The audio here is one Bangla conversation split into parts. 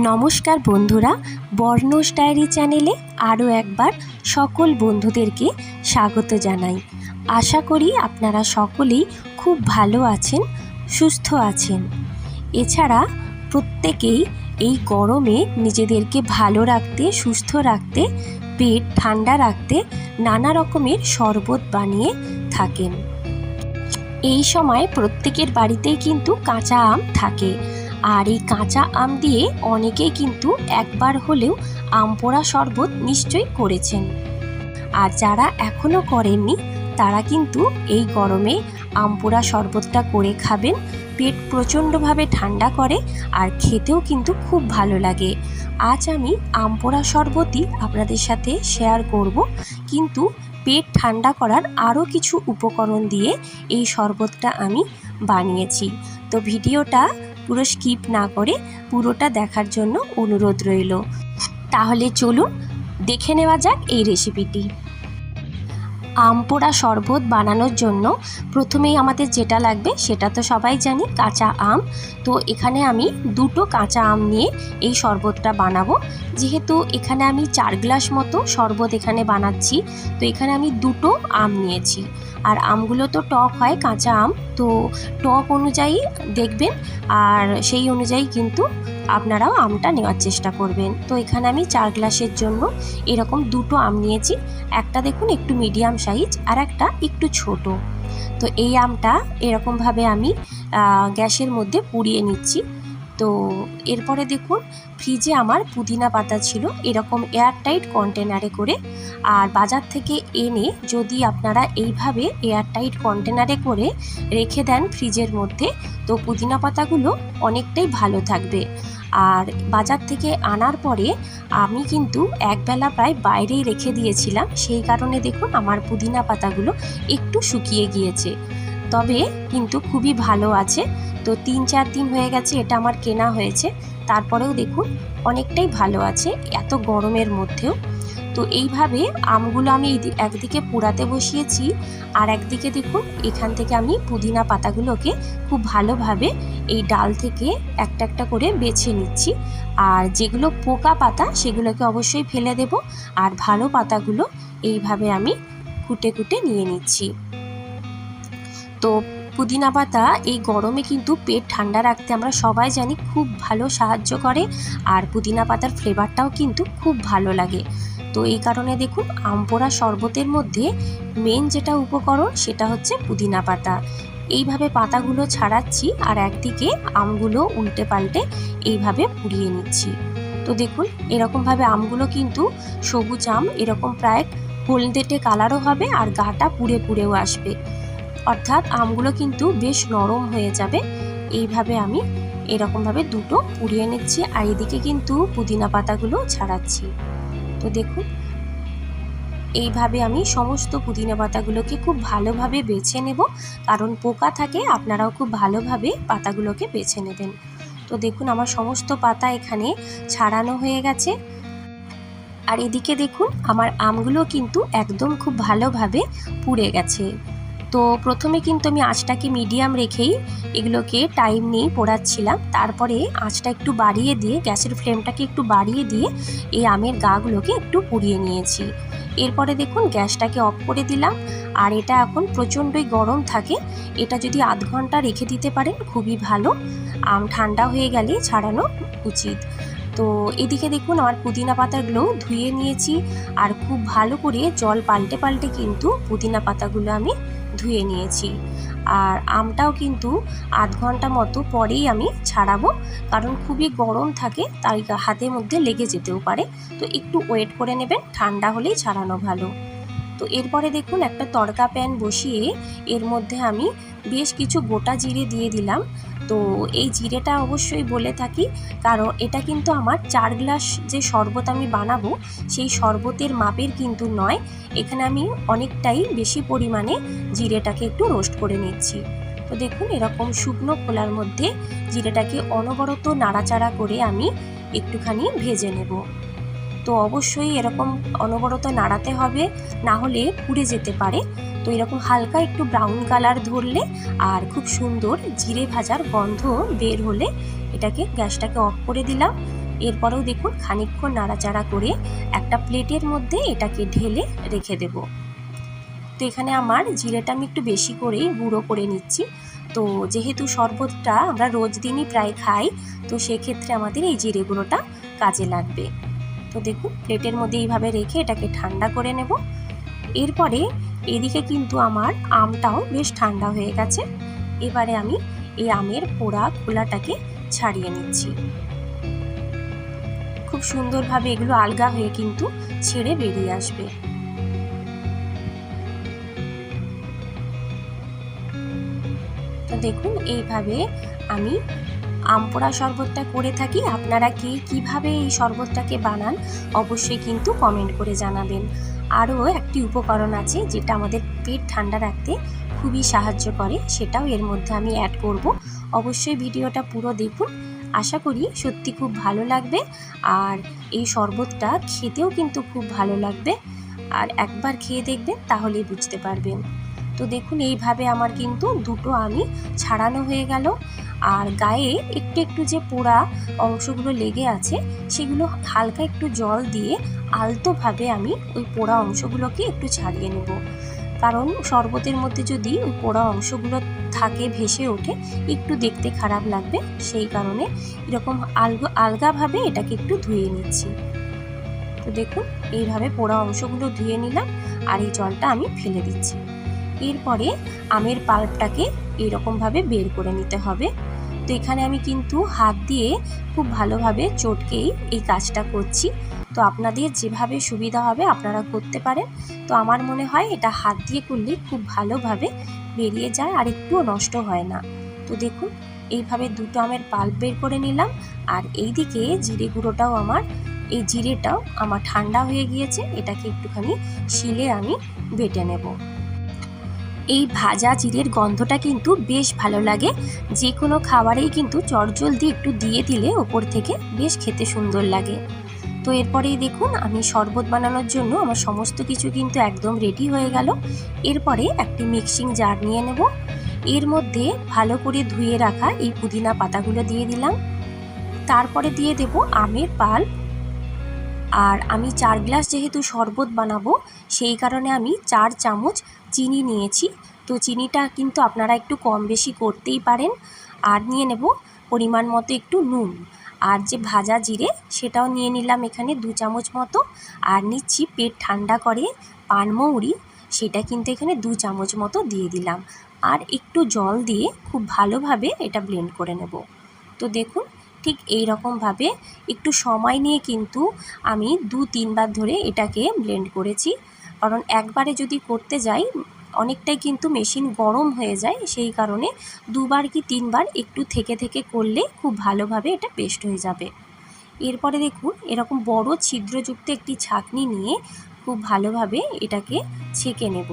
নমস্কার বন্ধুরা, বর্ণস ডায়েরি চ্যানেলে আরও একবার সকল বন্ধুদেরকে স্বাগত জানাই। আশা করি আপনারা সকলেই খুব ভালো আছেন, সুস্থ আছেন। এছাড়া প্রত্যেকেই এই গরমে নিজেদেরকে ভালো রাখতে, সুস্থ রাখতে, পেট ঠান্ডা রাখতে নানা রকমের শরবত বানিয়ে থাকেন। এই সময় প্রত্যেকের বাড়িতেই কিন্তু কাঁচা আম থাকে, আর এই কাঁচা আম দিয়ে অনেকেই কিন্তু একবার হলেও আম পোড়া শরবত নিশ্চয়ই করেছেন। আর যারা এখনও করেননি তারা কিন্তু এই গরমে আম পোড়া শরবতটা করে খাবেন। পেট প্রচণ্ডভাবে ঠান্ডা করে আর খেতেও কিন্তু খুব ভালো লাগে। আজ আমি আম পোড়া শরবতই আপনাদের সাথে শেয়ার করব, কিন্তু পেট ঠান্ডা করার আরও কিছু উপকরণ দিয়ে এই শরবতটা আমি বানিয়েছি। তো ভিডিওটা পুরো স্কিপ না করে পুরোটা দেখার জন্য অনুরোধ রইল। তাহলে চলুন দেখে নেওয়া যাক এই রেসিপিটি। আম পোড়া শরবত বানানোর জন্য প্রথমেই আমাদের যেটা লাগবে সেটা তো সবাই জানি, কাঁচা আম। তো এখানে আমি দুটো কাঁচা আম নিয়ে এই শরবতটা বানাবো। যেহেতু এখানে আমি 4 গ্লাস মতো শরবত এখানে বানাচ্ছি, তো এখানে আমি দুটো আম নিয়েছি। আর আমগুলো তো টক হয়, কাঁচা আম, তো টক অনুযায়ী দেখবেন আর সেই অনুযায়ী কিন্তু আপনারাও আমটা নেওয়ার চেষ্টা করবেন। তো এখানে আমি 4 গ্লাসের জন্য এরকম দুটো আম নিয়েছি। একটা দেখুন একটু মিডিয়াম সাইজ আর একটা একটু ছোট। তো এই আমটা এরকমভাবে আমি গ্যাসের মধ্যে পুড়িয়ে নিচ্ছি। তো এরপরে দেখুন ফ্রিজে আমার পুদিনা পাতা ছিল এরকম এয়ারটাইট কন্টেনারে করে। আর বাজার থেকে এনে যদি আপনারা এইভাবে এয়ারটাইট কন্টেনারে করে রেখে দেন ফ্রিজের মধ্যে, তো পুদিনা পাতাগুলো অনেকটাই ভালো থাকবে। আর বাজার থেকে আনার পরে আমি কিন্তু একবেলা প্রায় বাইরেই রেখে দিয়েছিলাম, সেই কারণে দেখুন আমার পুদিনা পাতাগুলো একটু শুকিয়ে গিয়েছে, তবে কিন্তু খুবই ভালো আছে। তো 3-4 দিন হয়ে গেছে এটা আমার কেনা হয়েছে, তারপরেও দেখুন অনেকটাই ভালো আছে এত গরমের মধ্যেও। তো এইভাবে আমগুলো আমি একদিকে পোড়াতে বসিয়েছি, আর একদিকে দেখুন এখান থেকে আমি পুদিনা পাতাগুলোকে খুব ভালোভাবে এই ডাল থেকে একটা একটা করে বেছে নিচ্ছি। আর যেগুলো পোকা পাতা সেগুলোকে অবশ্যই ফেলে দেব, আর ভালো পাতাগুলো এইভাবে আমি কুটে কুটে নিয়ে নিচ্ছি। তো পুদিনা পাতা এই গরমে কিন্তু পেট ঠান্ডা রাখতে আমরা সবাই জানি খুব ভালো সাহায্য করে, আর পুদিনা পাতার ফ্লেভারটাও কিন্তু খুব ভালো লাগে। তো এই কারণে দেখুন আম পোড়া শরবতের মধ্যে মেন যেটা উপকরণ সেটা হচ্ছে পুদিনা পাতা। এইভাবে পাতাগুলো ছাড়াচ্ছি আর একদিকে আমগুলো উল্টে পাল্টে এইভাবে পুড়িয়ে নিচ্ছি। তো দেখুন এরকমভাবে আমগুলো কিন্তু সবুজ আম, এরকম প্রায় হলদেটে কালারও হবে আর গাটা পুড়ে পুড়েও আসবে, অর্থাৎ আমগুলো কিন্তু বেশ নরম হয়ে যাবে। এইভাবে আমি এরকমভাবে দুটো পুড়িয়ে নিচ্ছি আর এদিকে কিন্তু পুদিনা পাতাগুলো ছাড়াচ্ছি। তো দেখুন এইভাবে আমি সমস্ত পুদিনা পাতাগুলোকে খুব ভালোভাবে বেছে নেব, কারণ পোকা থাকে, আপনারাও খুব ভালোভাবে পাতাগুলোকে বেছে নেবেন। তো দেখুন আমার সমস্ত পাতা এখানে ছাড়ানো হয়ে গেছে। আর এদিকে দেখুন আমার আমগুলো কিন্তু একদম খুব ভালোভাবে পুড়ে গেছে। তো প্রথমে কিন্তু আমি আঁচটাকে মিডিয়াম রেখেই এগুলোকে টাইম নিয়ে পোড়াচ্ছিলাম, তারপরে আঁচটা একটু বাড়িয়ে দিয়ে গ্যাসের ফ্লেমটাকে একটু বাড়িয়ে দিয়ে এই আমের গাগুলোকে একটু পুড়িয়ে নিয়েছি। এরপরে দেখুন গ্যাসটাকে অফ করে দিলাম। আর এটা এখন প্রচণ্ডই গরম থাকে, এটা যদি আধ ঘন্টা রেখে দিতে পারেন খুবই ভালো, আম ঠান্ডা হয়ে গেলে ছাড়ানো উচিত। তো এদিকে দেখুন আমার পুদিনা পাতাগুলো ধুয়ে নিয়েছি, আর খুব ভালো করে জল পাল্টে পাল্টে কিন্তু পুদিনা পাতাগুলো আমি ধুয়ে নিয়েছি। আর আমটাও কিন্তু আধ ঘন্টা মতো পরেই আমি ছাড়াবো, কারণ খুবই গরম থাকে, তাই হাতের মধ্যে লেগে যেতেও পারে। তো একটু ওয়েট করে নেবেন, ঠান্ডা হলেই ছাড়ানো ভালো। তো এরপরে দেখুন একটা তড়কা প্যান বসিয়ে এর মধ্যে আমি বেশ কিছু গোটা জিরে দিয়ে দিলাম। তো এই জিরেটা অবশ্যই বলে থাকি, কারণ এটা কিন্তু আমার 4 গ্লাস যে শরবত আমি বানাবো সেই শরবতের মাপের কিন্তু নয়, এখানে আমি অনেকটাই বেশি পরিমাণে জিরেটাকে একটু রোস্ট করে নিচ্ছি। তো দেখুন এরকম শুকনো খোলার মধ্যে জিরেটাকে অনবরত নাড়াচাড়া করে আমি একটুখানি ভেজে নেব। তো অবশ্যই এরকম অনবরত নাড়াতে হবে, না হলে পুড়ে যেতে পারে। তো এরকম হালকা একটু ব্রাউন কালার ধরলে আর খুব সুন্দর জিরে ভাজার গন্ধ বের হলে এটাকে গ্যাসটাকে অফ করে দিলাম। এরপরেও দেখুন খানিকক্ষণ নাড়াচাড়া করে একটা প্লেটের মধ্যে এটাকে ঢেলে রেখে দেব। তো এখানে আমার জিরেটা আমি একটু বেশি করেই গুঁড়ো করে নিচ্ছি। তো যেহেতু শরবতটা আমরা রোজ দিনই প্রায় খাই, তো সেক্ষেত্রে আমাদের এই জিরে গুঁড়োটা কাজে লাগবে। তো দেখুন প্লেটের মধ্যে এইভাবে রেখে এটাকে ঠান্ডা করে নেব। এরপরে এদিকে কিন্তু আমার আমটাও বেশ ঠান্ডা হয়ে গেছে। এবারে আমি এই আমের পোড়া খোলাটাকে ছাড়িয়ে নিচ্ছি। খুব সুন্দরভাবে এগুলো আলগা হয়ে কিন্তু ছেড়ে বেরিয়ে আসবে। তো দেখুন এইভাবে আমি আম পোড়া শরবতটা করে থাকি। আপনারা কিভাবে এই শরবতটাকে বানান অবশ্যই কিন্তু কমেন্ট করে জানাবেন। আরও একটি উপকরণ আছে যেটা আমাদের পেট ঠান্ডা রাখতে খুবই সাহায্য করে, সেটাও এর মধ্যে আমি অ্যাড করব। অবশ্যই ভিডিওটা পুরো দেখুন, আশা করি সত্যি খুব ভালো লাগবে। আর এই শরবতটা খেতেও কিন্তু খুব ভালো লাগবে, আর একবার খেয়ে দেখবেন তাহলেই বুঝতে পারবেন। তো দেখুন এইভাবে আমার কিন্তু দুটো আমি ছাড়ানো হয়ে গেল। আর গায়ে একটু একটু যে পোড়া অংশগুলো লেগে আছে সেগুলো হালকা একটু জল দিয়ে আলতোভাবে আমি ওই পোড়া অংশগুলোকে একটু ছাড়িয়ে নেব। কারণ শরবতের মধ্যে যদি ওই পোড়া অংশগুলো থাকে, ভেসে ওঠে, একটু দেখতে খারাপ লাগবে। সেই কারণে এরকম আলগাভাবে এটাকে একটু ধুয়ে নিচ্ছি। তো দেখুন এইভাবে পোড়া অংশগুলো ধুয়ে নিলাম আর এই জলটা আমি ফেলে দিচ্ছি। এরপরে আমের পাল্পটাকে এরকমভাবে বের করে নিতে হবে। তো এখানে আমি কিন্তু হাত দিয়ে খুব ভালোভাবে চটকেই এই কাজটা করছি। তো আপনাদের যেভাবে সুবিধা হবে আপনারা করতে পারেন। তো আমার মনে হয় এটা হাত দিয়ে করলে খুব ভালোভাবে বেরিয়ে যায় আর একটুও নষ্ট হয় না। তো দেখুন এইভাবে দুটো আমের পাল্প বের করে নিলাম। আর এইদিকে জিরে গুঁড়োটাও এই জিরেটাও আমার ঠান্ডা হয়ে গিয়েছে। এটাকে একটুখানি শিলে আমি বেটে নেব। এই ভাজা জিরের গন্ধটা কিন্তু বেশ ভালো লাগে। যে কোনো খাবারেই কিন্তু চটজলদি একটু দিয়ে দিলে ওপর থেকে বেশ খেতে সুন্দর লাগে। তো এরপরেই দেখুন আমি শরবত বানানোর জন্য আমার সমস্ত কিছু কিন্তু একদম রেডি হয়ে গেল। এরপরে একটি মিক্সিং জার নিয়ে নেব। এর মধ্যে ভালো করে ধুয়ে রাখা এই পুদিনা পাতাগুলো দিয়ে দিলাম। তারপরে দিয়ে দেব আমের পাল। আর আমি 4 গ্লাস যেহেতু শরবত বানাবো সেই কারণে আমি 4 চামচ চিনি নিয়েছি। তো চিনিটা কিন্তু আপনারা একটু কম বেশি করতেই পারেন। আর নিয়ে নেব পরিমাণ মতো একটু নুন। আর যে ভাজা জিরে সেটাও নিয়ে নিলাম এখানে 2 চামচ মতো। আর নিচ্ছি পেট ঠান্ডা করে পানমৌরি, সেটা কিন্তু এখানে 2 চামচ মতো দিয়ে দিলাম। আর একটু জল দিয়ে খুব ভালোভাবে এটা ব্লেন্ড করে নেব। তো দেখুন ঠিক এই রকমভাবে একটু সময় নিয়ে কিন্তু আমি 2-3 বার ধরে এটাকে ব্লেন্ড করেছি। কারণ একবারে যদি করতে যাই অনেকটাই কিন্তু মেশিন গরম হয়ে যায়, সেই কারণে 2 বার কি 3 বার একটু থেকে থেকে করলে খুব ভালোভাবে এটা পেস্ট হয়ে যাবে। এরপরে দেখুন এরকম বড় ছিদ্রযুক্ত একটি ছাঁকনি নিয়ে খুব ভালোভাবে এটাকে ছেঁকে নেব।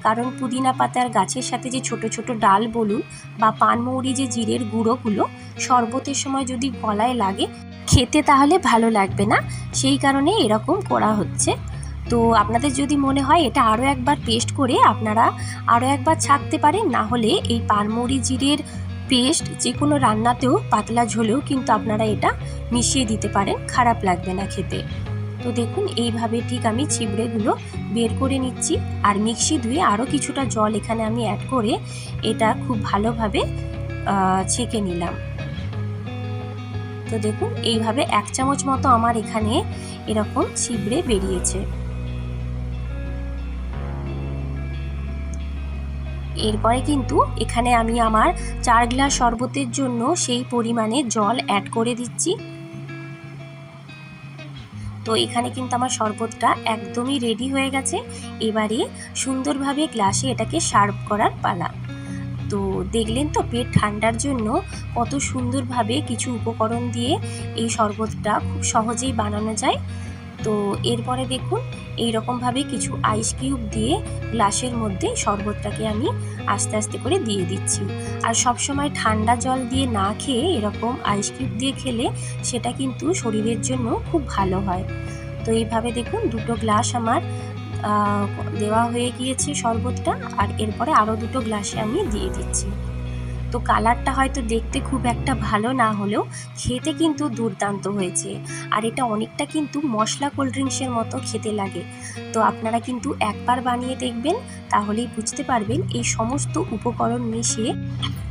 কারণ পুদিনা পাতার গাছের সাথে যে ছোট ছোট ডাল বলুন বা পানমৌরি যে জিরের গুঁড়োগুলো শরবতের সময় যদি গলায় লাগে খেতে তাহলে ভালো লাগবে না, সেই কারণে এরকম করা হচ্ছে। তো আপনাদের যদি মনে হয় এটা আরও একবার পেস্ট করে আপনারা আরও একবার ছাঁকতে পারেন, না হলে এই পানমৌরি জিরের পেস্ট যে কোনো রান্নাতেও পাতলা ঝোলেও কিন্তু আপনারা এটা মিশিয়ে দিতে পারেন, খারাপ লাগবে না খেতে। তো দেখুন এইভাবে ঠিক আমি ছিবড়েগুলো বের করে নিচ্ছি। আর মিক্সি ধুয়ে আরও কিছুটা জল এখানে আমি অ্যাড করে এটা খুব ভালোভাবে ছেঁকে নিলাম। তো দেখুন এইভাবে 1 চামচ মতো আমার এখানে এরকম ছিবড়ে বেরিয়েছে। এরপরে কিন্তু এখানে আমি আমার 4 গ্লাস শরবতের জন্য সেই পরিমাণে জল অ্যাড করে দিচ্ছি। তো এখানে কিন্তু আমার শরবতটা একদমই রেডি হয়ে গেছে। এবারে সুন্দরভাবে গ্লাসে এটাকে সার্ভ করার পালা। তো দেখলেন তো পেট ঠান্ডার জন্য কত সুন্দরভাবে কিছু উপকরণ দিয়ে এই শরবতটা খুব সহজেই বানানো যায়। তো এরপরে দেখুন এই রকমভাবে কিছু আইস কিউব দিয়ে গ্লাসের মধ্যে শরবতটাকে আমি আস্তে আস্তে করে দিয়ে দিচ্ছি। আর সব সময় ঠান্ডা জল দিয়ে না খেয়ে এরকম আইস কিউব দিয়ে খেলে সেটা কিন্তু শরীরের জন্য খুব ভালো হয়। তো এইভাবে দেখুন 2টো গ্লাস আমার দেওয়া হয়ে গিয়েছে শরবতটা। আর এরপরে আরও 2টো গ্লাসে আমি দিয়ে দিচ্ছি। তো কালারটা হয়তো দেখতে খুব একটা ভালো না হলেও খেতে কিন্তু দুর্দান্ত হয়েছে। আর এটা অনেকটা কিন্তু মশলা কোল্ড ড্রিঙ্কসের মতো খেতে লাগে। তো আপনারা কিন্তু একবার বানিয়ে দেখবেন, তাহলেই বুঝতে পারবেন এই সমস্ত উপকরণ মিশিয়ে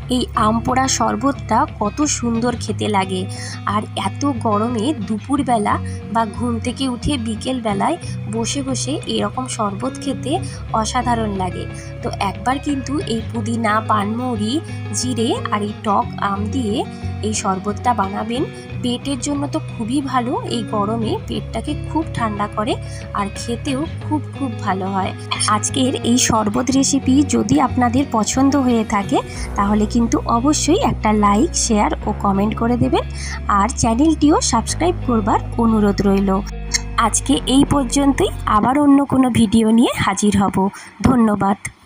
এই আম পোড়া শরবতটা কত সুন্দর খেতে লাগে। আর এত গরমে দুপুরবেলা বা ঘুম থেকে উঠে বিকেলবেলায় বসে বসে এরকম শরবত খেতে অসাধারণ লাগে। তো একবার কিন্তু এই পুদিনা, পানমৌরি, জিরে আর এই টক আম দিয়ে এই শরবতটা বানাবেন। পেটের জন্য তো খুবই ভালো, এই গরমে পেটটাকে খুব ঠান্ডা করে আর খেতেও খুব খুব ভালো হয়। আজকের এই শরবত রেসিপি যদি আপনাদের পছন্দ হয়ে থাকে তাহলে কিন্তু অবশ্যই একটা লাইক, শেয়ার ও কমেন্ট করে দেবেন। আর চ্যানেলটিও সাবস্ক্রাইব করবার অনুরোধ রইল। আজকে এই পর্যন্তই, আবার অন্য কোনো ভিডিও নিয়ে হাজির হব। ধন্যবাদ।